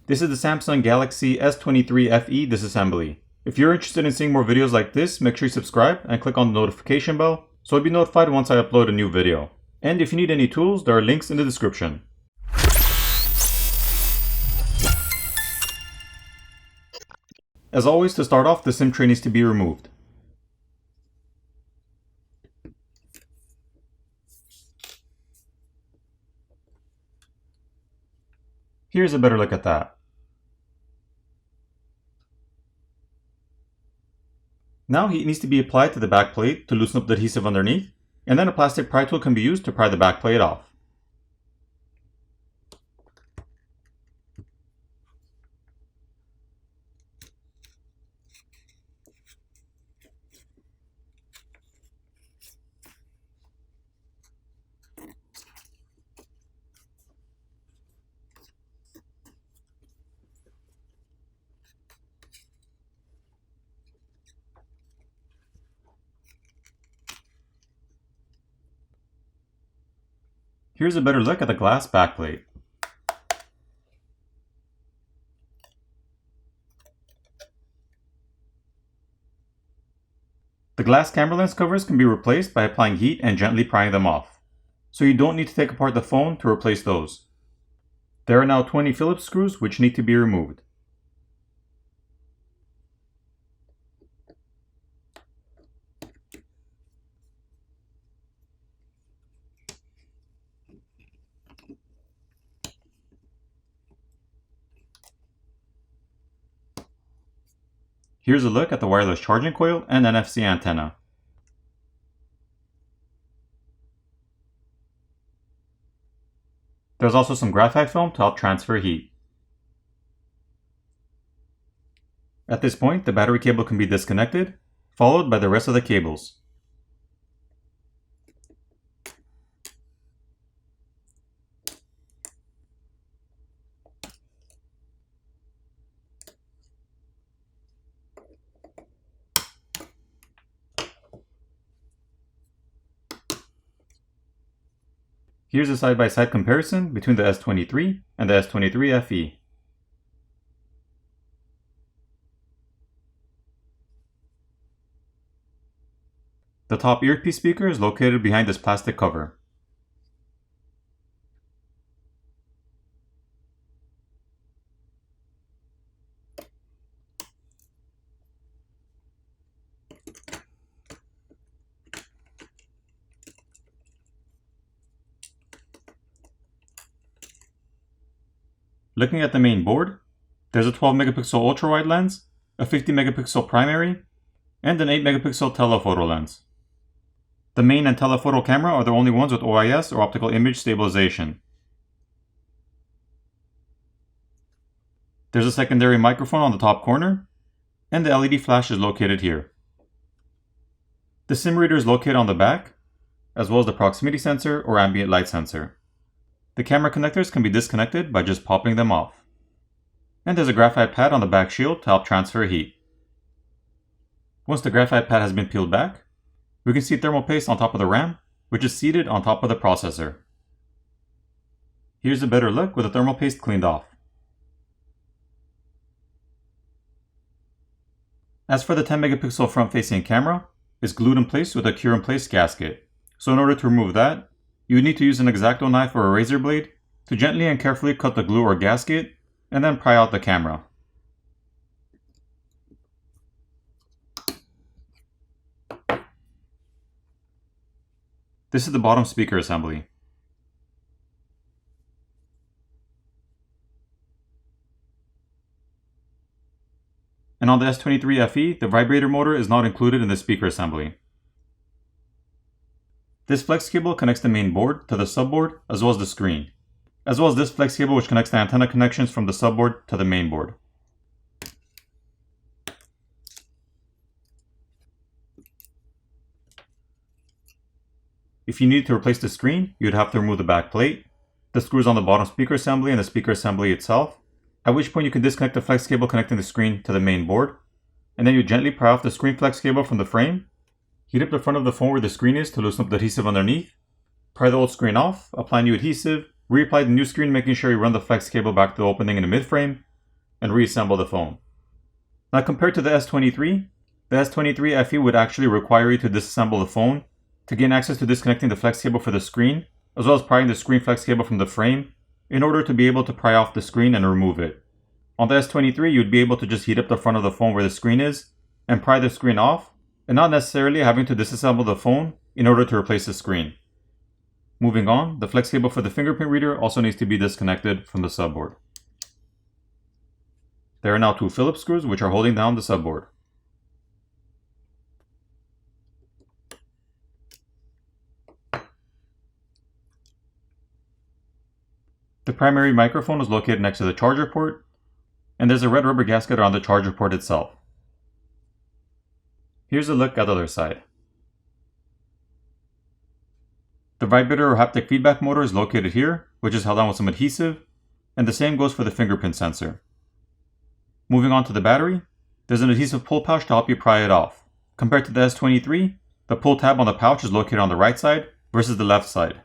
This is the Samsung Galaxy S23 FE disassembly. If you're interested in seeing more videos like this, make sure you subscribe and click on the notification bell so you'll be notified once I upload a new video. And if you need any tools, there are links in the description. As always, to start off, the SIM tray needs to be removed. Here's a better look at that. Now heat needs to be applied to the back plate to loosen up the adhesive underneath, and then a plastic pry tool can be used to pry the back plate off. Here's a better look at the glass backplate. The glass camera lens covers can be replaced by applying heat and gently prying them off, so you don't need to take apart the phone to replace those. There are now 20 Phillips screws which need to be removed. Here's a look at the wireless charging coil and NFC antenna. There's also some graphite film to help transfer heat. At this point, the battery cable can be disconnected, followed by the rest of the cables. Here's a side-by-side comparison between the S23 and the S23 FE. The top earpiece speaker is located behind this plastic cover. Looking at the main board, there's a 12 megapixel ultra-wide lens, a 50 megapixel primary, and an 8 megapixel telephoto lens. The main and telephoto camera are the only ones with OIS or optical image stabilization. There's a secondary microphone on the top corner, and the LED flash is located here. The SIM reader is located on the back, as well as the proximity sensor or ambient light sensor. The camera connectors can be disconnected by just popping them off. And there's a graphite pad on the back shield to help transfer heat. Once the graphite pad has been peeled back, we can see thermal paste on top of the RAM, which is seated on top of the processor. Here's a better look with the thermal paste cleaned off. As for the 10 megapixel front facing camera, it's glued in place with a cure in place gasket. So in order to remove that, you would need to use an X-Acto knife or a razor blade to gently and carefully cut the glue or gasket and then pry out the camera. This is the bottom speaker assembly. And on the S23 FE, the vibrator motor is not included in the speaker assembly. This flex cable connects the main board to the subboard as well as the screen, as well as this flex cable which connects the antenna connections from the subboard to the main board. If you need to replace the screen, you'd have to remove the back plate, the screws on the bottom speaker assembly and the speaker assembly itself, at which point you can disconnect the flex cable connecting the screen to the main board, and then you gently pry off the screen flex cable from the frame, heat up the front of the phone where the screen is to loosen up the adhesive underneath, pry the old screen off, apply new adhesive, reapply the new screen making sure you run the flex cable back to the opening in the mid-frame, and reassemble the phone. Now compared to the S23, the S23 FE would actually require you to disassemble the phone to gain access to disconnecting the flex cable for the screen, as well as prying the screen flex cable from the frame in order to be able to pry off the screen and remove it. On the S23, you'd be able to just heat up the front of the phone where the screen is and pry the screen off, and not necessarily having to disassemble the phone in order to replace the screen. Moving on, the flex cable for the fingerprint reader also needs to be disconnected from the subboard. There are now two Phillips screws which are holding down the subboard. The primary microphone is located next to the charger port, and there's a red rubber gasket around the charger port itself. Here's a look at the other side. The vibrator or haptic feedback motor is located here, which is held on with some adhesive, and the same goes for the fingerprint sensor. Moving on to the battery, there's an adhesive pull pouch to help you pry it off. Compared to the S23, the pull tab on the pouch is located on the right side versus the left side.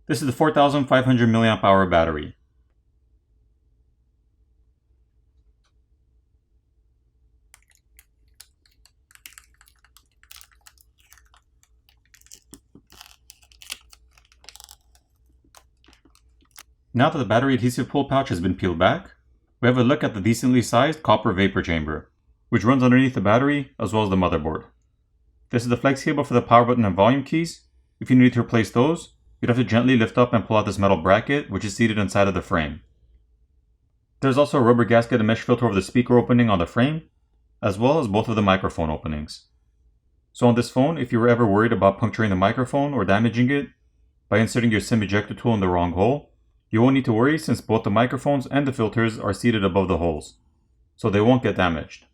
This is the 4500 mAh battery. Now that the battery adhesive pull pouch has been peeled back, we have a look at the decently sized copper vapor chamber, which runs underneath the battery as well as the motherboard. This is the flex cable for the power button and volume keys. If you need to replace those, you'd have to gently lift up and pull out this metal bracket, which is seated inside of the frame. There's also a rubber gasket and mesh filter over the speaker opening on the frame, as well as both of the microphone openings. So on this phone, if you were ever worried about puncturing the microphone or damaging it by inserting your SIM ejector tool in the wrong hole, you won't need to worry since both the microphones and the filters are seated above the holes, so they won't get damaged.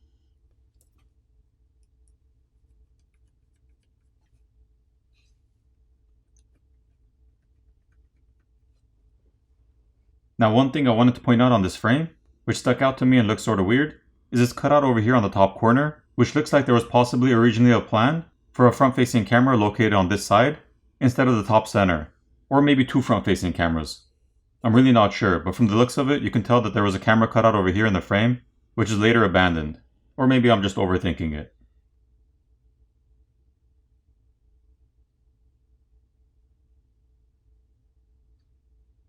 Now one thing I wanted to point out on this frame, which stuck out to me and looks sort of weird, is this cutout over here on the top corner, which looks like there was possibly originally a plan for a front-facing camera located on this side instead of the top center, or maybe two front-facing cameras. I'm really not sure, but from the looks of it, you can tell that there was a camera cutout over here in the frame, which is later abandoned, or maybe I'm just overthinking it.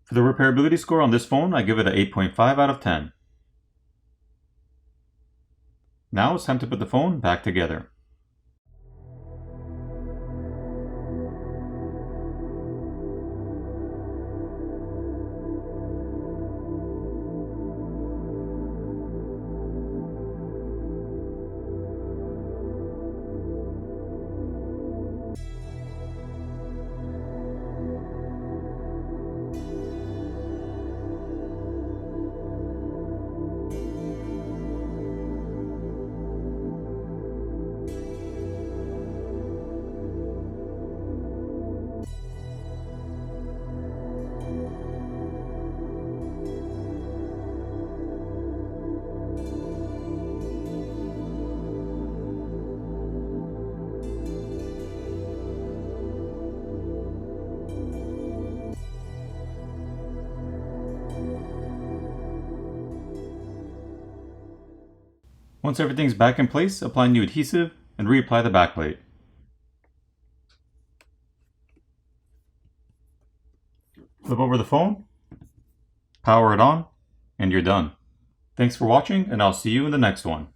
For the repairability score on this phone, I give it an 8.5 out of 10. Now it's time to put the phone back together. Once everything's back in place, apply new adhesive and reapply the backplate. Flip over the phone, power it on, and you're done. Thanks for watching, and I'll see you in the next one.